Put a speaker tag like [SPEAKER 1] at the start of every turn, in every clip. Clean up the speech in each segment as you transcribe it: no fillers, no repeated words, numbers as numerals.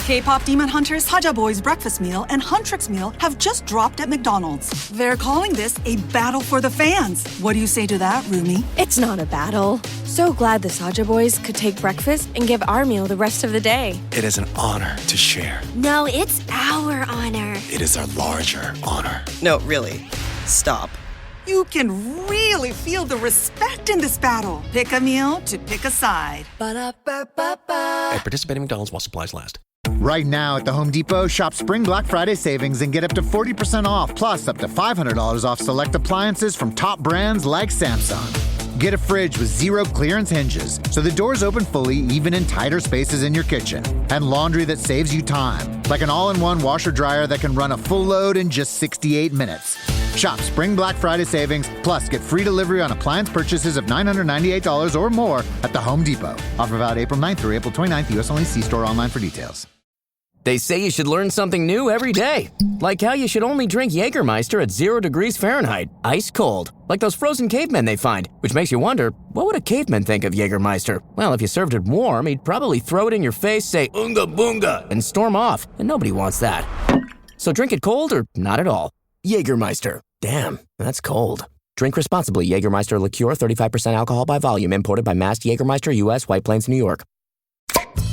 [SPEAKER 1] K-pop demon hunters Saja Boy's breakfast meal and Huntrix meal have just dropped at McDonald's. They're calling this a battle for the fans. What do you say to that, Rumi?
[SPEAKER 2] It's not a battle. So glad the Saja Boys could take breakfast and give our meal the rest of the day.
[SPEAKER 3] It is an honor to share.
[SPEAKER 4] No, it's our honor.
[SPEAKER 3] It is our larger honor.
[SPEAKER 5] No, really. Stop.
[SPEAKER 1] You can really feel the respect in this battle. Pick a meal to pick a side.
[SPEAKER 4] Ba-da-ba-ba-ba.
[SPEAKER 3] At participating McDonald's while supplies last.
[SPEAKER 6] Right now at the Home Depot, shop Spring Black Friday savings and get up to 40% off, plus up to $500 off select appliances from top brands like Samsung. Get a fridge with 0 clearance hinges, so the doors open fully even in tighter spaces in your kitchen. And laundry that saves you time, like an all-in-one washer-dryer that can run a full load in just 68 minutes. Shop Spring Black Friday savings, plus get free delivery on appliance purchases of $998 or more at the Home Depot. Offer valid April 9th through April 29th. U.S. only. See store online for details.
[SPEAKER 7] They say you should learn something new every day. Like how you should only drink Jägermeister at 0 degrees Fahrenheit, ice cold. Like those frozen cavemen they find, which makes you wonder, what would a caveman think of Jägermeister? Well, if you served it warm, he'd probably throw it in your face, say, "Unga boonga," and storm off. And nobody wants that. So drink it cold or not at all. Jägermeister. Damn, that's cold. Drink responsibly. Jägermeister liqueur, 35% alcohol by volume, imported by Mast Jägermeister, U.S., White Plains, New York.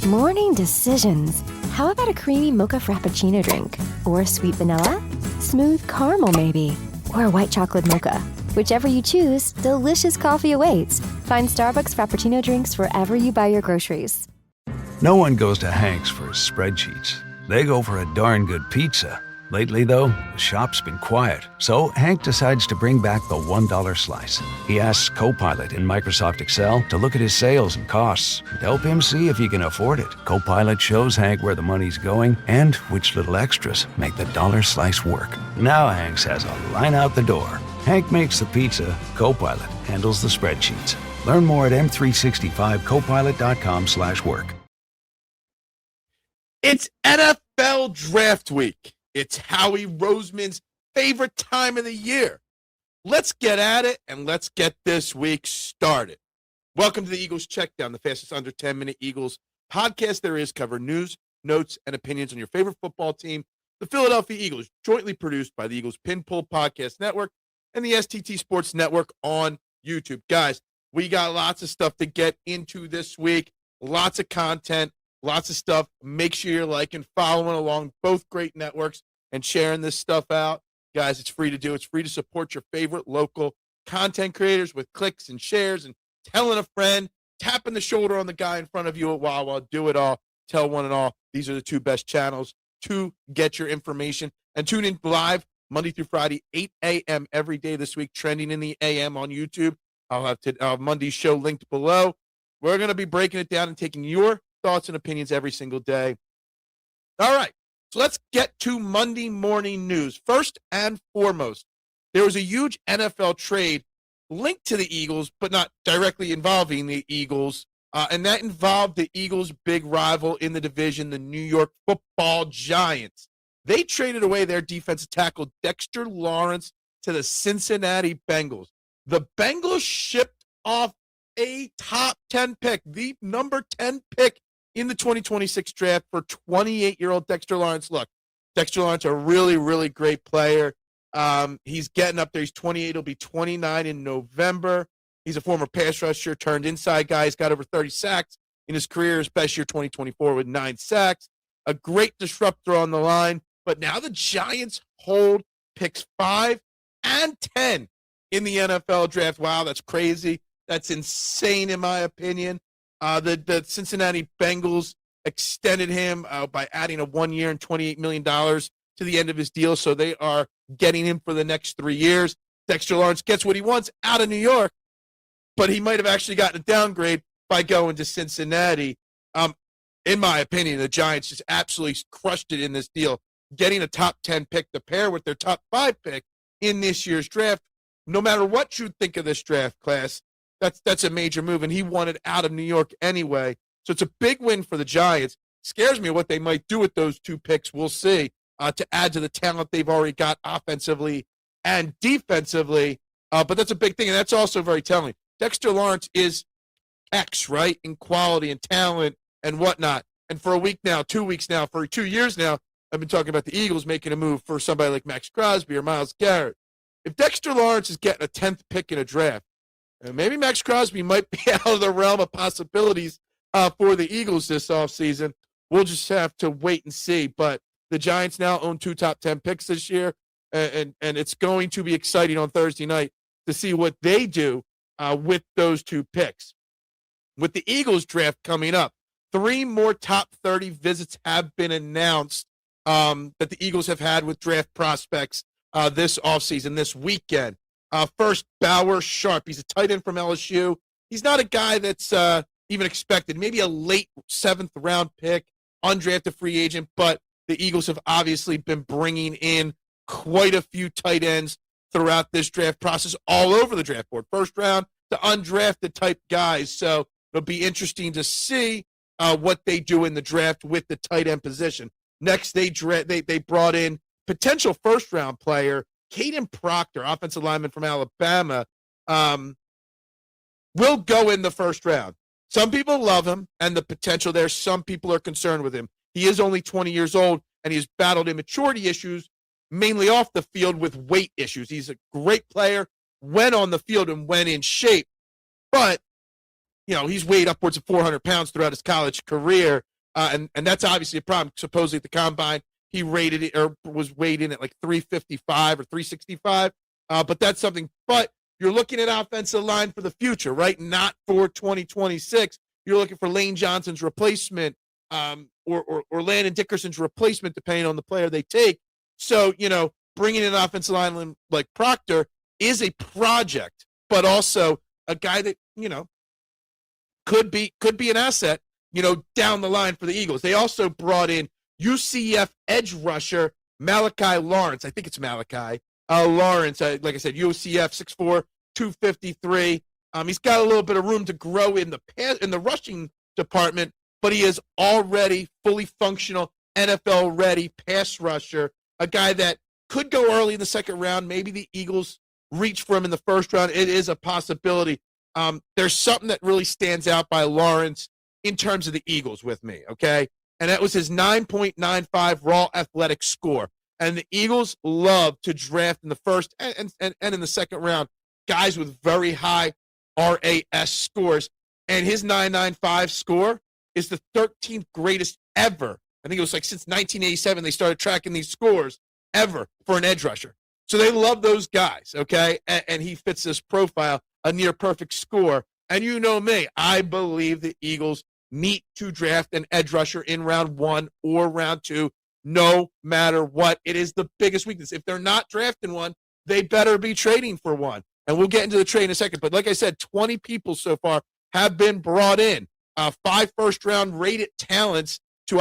[SPEAKER 8] Morning decisions. How about a creamy mocha frappuccino drink? Or sweet vanilla? Smooth caramel, maybe? Or a white chocolate mocha? Whichever you choose, delicious coffee awaits. Find Starbucks Frappuccino drinks wherever you buy your groceries.
[SPEAKER 9] No one goes to Hank's for his spreadsheets. They go for a darn good pizza. Lately, though, the shop's been quiet, so Hank decides to bring back the $1 slice. He asks Copilot in Microsoft Excel to look at his sales and costs and help him see if he can afford it. Copilot shows Hank where the money's going and which little extras make the dollar slice work. Now Hank has a line out the door. Hank makes the pizza, Copilot handles the spreadsheets. Learn more at m365copilot.com/work.
[SPEAKER 10] It's NFL Draft Week. It's Howie Roseman's favorite time of the year. Let's get at it, and let's get this week started. Welcome to the Eagles Checkdown, the fastest under 10-minute Eagles podcast there is. Cover news, notes, and opinions on your favorite football team, the Philadelphia Eagles, jointly produced by the Eagles Pin Pull Podcast Network and the STT Sports Network on YouTube. Guys, we got lots of stuff to get into this week, lots of content. Lots of stuff. Make sure you're liking, following along both great networks, and sharing this stuff out. Guys, it's free to do. It's free to support your favorite local content creators with clicks and shares and telling a friend, tapping the shoulder on the guy in front of you at Wawa. Do it all. Tell one and all. These are the two best channels to get your information. And tune in live Monday through Friday, 8 a.m. every day this week, trending in the a.m. on YouTube. I'll have Monday's show linked below. We're going to be breaking it down and taking your thoughts and opinions every single day. All right, so let's get to Monday morning news. First and foremost, there was a huge NFL trade linked to the Eagles, but not directly involving the Eagles, and that involved the Eagles' big rival in the division, the New York Football Giants. They traded away their defensive tackle, Dexter Lawrence, to the Cincinnati Bengals. The Bengals shipped off a top 10 pick, the number 10 pick in the 2026 draft for 28-year-old Dexter Lawrence. Look, Dexter Lawrence, a really, really great player. He's getting up there. He's 28. He'll be 29 in November. He's a former pass rusher, turned inside guy. He's got over 30 sacks in his career, his best year 2024 with 9 sacks. A great disruptor on the line. But now the Giants hold picks 5 and 10 in the NFL draft. Wow, that's crazy. That's insane in my opinion. The Cincinnati Bengals extended him by adding a 1 year and $28 million to the end of his deal. So they are getting him for the next 3 years. Dexter Lawrence gets what he wants out of New York, but he might have actually gotten a downgrade by going to Cincinnati. In my opinion, the Giants just absolutely crushed it in this deal, getting a top 10 pick to pair with their top 5 pick in this year's draft. No matter what you think of this draft class, that's a major move, and he wanted out of New York anyway. So it's a big win for the Giants. Scares me what they might do with those 2 picks. We'll see, to add to the talent they've already got offensively and defensively. But that's a big thing, and that's also very telling. Dexter Lawrence is X, right, in quality and talent and whatnot. And for a week now, 2 weeks now, for 2 years now, I've been talking about the Eagles making a move for somebody like Max Crosby or Myles Garrett. If Dexter Lawrence is getting a 10th pick in a draft, maybe Max Crosby might be out of the realm of possibilities for the Eagles this offseason. We'll just have to wait and see. But the Giants now own 2 top 10 picks this year, and it's going to be exciting on Thursday night to see what they do with those 2 picks. With the Eagles draft coming up, 3 more top 30 visits have been announced that the Eagles have had with draft prospects this offseason, this weekend. First, Bauer Sharp. He's a tight end from LSU. He's not a guy that's even expected. Maybe a late 7th round pick, undrafted free agent, but the Eagles have obviously been bringing in quite a few tight ends throughout this draft process, all over the draft board, first round to undrafted type guys. So it'll be interesting to see what they do in the draft with the tight end position. Next, they brought in potential first round player Caden Proctor, offensive lineman from Alabama, will go in the first round. Some people love him and the potential there. Some people are concerned with him. He is only 20 years old, and he's battled immaturity issues, mainly off the field with weight issues. He's a great player when on the field and when in shape, but he's weighed upwards of 400 pounds throughout his college career, and that's obviously a problem. Supposedly at the combine, he rated it or was weighed in at like 355 or 365, but that's something. But you're looking at offensive line for the future, right? Not for 2026. You're looking for Lane Johnson's replacement, or Landon Dickerson's replacement, depending on the player they take. So, bringing in an offensive lineman like Proctor is a project, but also a guy that, could be an asset, down the line for the Eagles. They also brought in UCF edge rusher Malachi Lawrence. I think it's Malachi Lawrence. Like I said, UCF 6'4", 253. He's got a little bit of room to grow in the rushing department, but he is already fully functional, NFL-ready pass rusher, a guy that could go early in the second round. Maybe the Eagles reach for him in the first round. It is a possibility. There's something that really stands out by Lawrence in terms of the Eagles with me, okay? And that was his 9.95 raw athletic score. And the Eagles love to draft in the first and in the second round guys with very high RAS scores. And his 9.95 score is the 13th greatest ever. I think it was like since 1987 they started tracking these scores ever for an edge rusher. So they love those guys, okay? And he fits this profile, a near perfect score. And you know me, I believe the Eagles need to draft an edge rusher in round 1 or round 2, no matter what. It is the biggest weakness. If they're not drafting one, they better be trading for one. And we'll get into the trade in a second. But like I said, 20 people so far have been brought in. 5 first-round rated talents, 3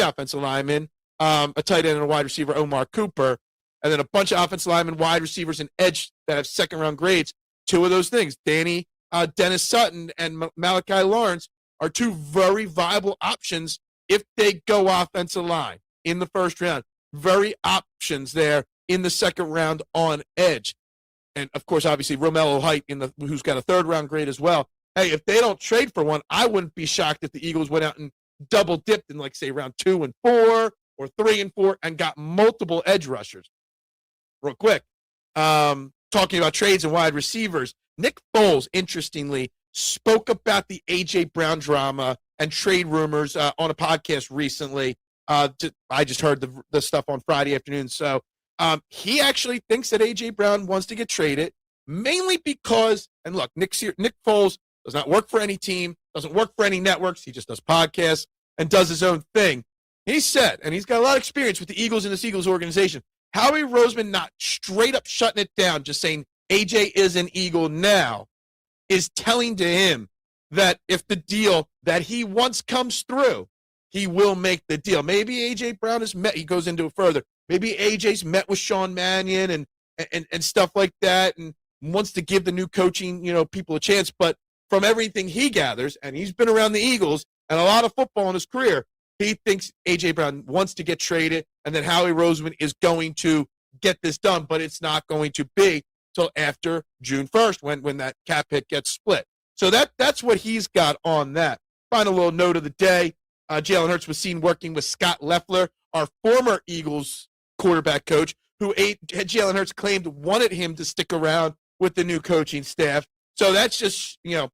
[SPEAKER 10] offensive linemen, a tight end and a wide receiver, Omar Cooper, and then a bunch of offensive linemen, wide receivers, and edge that have second-round grades. 2 of those things, Dennis Sutton and Malachi Lawrence, are 2 very viable options if they go offensive line in the first round. Very options there in the second round on edge. And, of course, obviously, Romello Height, who's got a third-round grade as well. Hey, if they don't trade for one, I wouldn't be shocked if the Eagles went out and double-dipped in, like, say, round 2 and 4 or 3 and 4 and got multiple edge rushers. Real quick, talking about trades and wide receivers, Nick Foles, interestingly, spoke about the A.J. Brown drama and trade rumors on a podcast recently. I just heard the stuff on Friday afternoon. So he actually thinks that A.J. Brown wants to get traded, mainly because, and look, Nick Foles does not work for any team, doesn't work for any networks. He just does podcasts and does his own thing. He said, and he's got a lot of experience with the Eagles and this Eagles organization, Howie Roseman not straight up shutting it down, just saying A.J. is an Eagle now, is telling to him that if the deal that he wants comes through, he will make the deal. Maybe A.J. Brown has met, he goes into it further, maybe A.J.'s met with Sean Mannion and stuff like that and wants to give the new coaching, people a chance. But from everything he gathers, and he's been around the Eagles and a lot of football in his career, he thinks A.J. Brown wants to get traded and that Howie Roseman is going to get this done, but it's not going to be till after June 1st when that cap hit gets split. So that's what he's got on that. Final little note of the day. Jalen Hurts was seen working with Scott Loeffler, our former Eagles quarterback coach, who had Jalen Hurts claimed wanted him to stick around with the new coaching staff. So that's just, if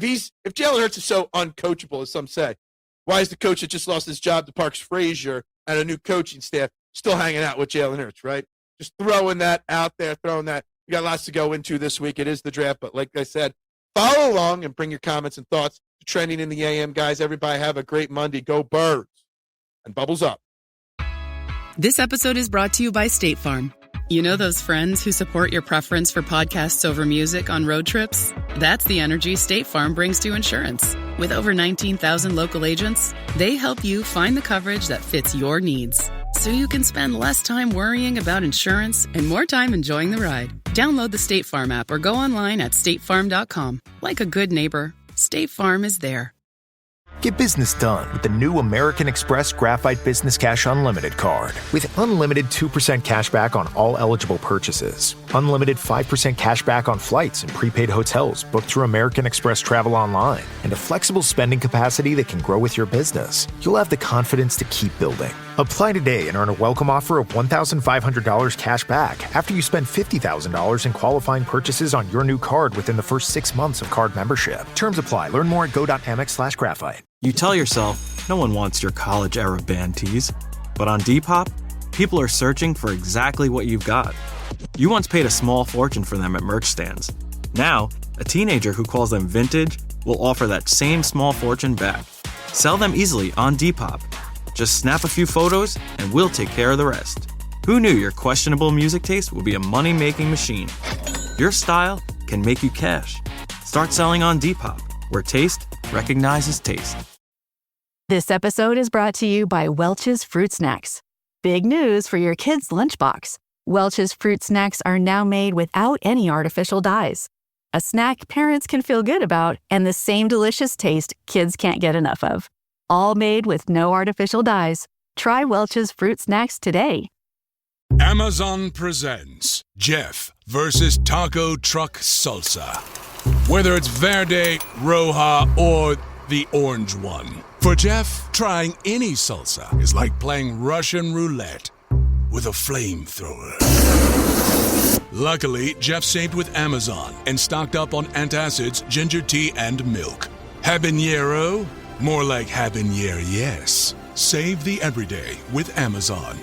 [SPEAKER 10] Jalen Hurts is so uncoachable, as some say, why is the coach that just lost his job to Parks Frazier and a new coaching staff still hanging out with Jalen Hurts, right? Just throwing that out there, We got lots to go into this week. It is the draft, but like I said, follow along and bring your comments and thoughts to Trending in the AM. Guys, everybody have a great Monday. Go Birds. And bubbles up.
[SPEAKER 11] This episode is brought to you by State Farm. You know those friends who support your preference for podcasts over music on road trips? That's the energy State Farm brings to insurance. With over 19,000 local agents, they help you find the coverage that fits your needs, so you can spend less time worrying about insurance and more time enjoying the ride. Download the State Farm app or go online at statefarm.com. Like a good neighbor, State Farm is there.
[SPEAKER 12] Get business done with the new American Express Graphite Business Cash Unlimited card. With unlimited 2% cash back on all eligible purchases, unlimited 5% cash back on flights and prepaid hotels booked through American Express Travel Online, and a flexible spending capacity that can grow with your business, you'll have the confidence to keep building. Apply today and earn a welcome offer of $1,500 cash back after you spend $50,000 in qualifying purchases on your new card within the first 6 months of card membership. Terms apply. Learn more at go.amex/graphite.
[SPEAKER 13] You tell yourself, no one wants your college-era band tees. But on Depop, people are searching for exactly what you've got. You once paid a small fortune for them at merch stands. Now, a teenager who calls them vintage will offer that same small fortune back. Sell them easily on Depop. Just snap a few photos and we'll take care of the rest. Who knew your questionable music taste would be a money-making machine? Your style can make you cash. Start selling on Depop, where taste recognizes taste.
[SPEAKER 14] This episode is brought to you by Welch's Fruit Snacks. Big news for your kids' lunchbox. Welch's Fruit Snacks are now made without any artificial dyes. A snack parents can feel good about and the same delicious taste kids can't get enough of. All made with no artificial dyes. Try Welch's Fruit Snacks today.
[SPEAKER 15] Amazon presents Jeff versus Taco Truck Salsa. Whether it's Verde, Roja, or the orange one. For Jeff, trying any salsa is like playing Russian roulette with a flamethrower. Luckily, Jeff saved with Amazon and stocked up on antacids, ginger tea, and milk. Habanero? More like habanero, yes. Save the everyday with Amazon.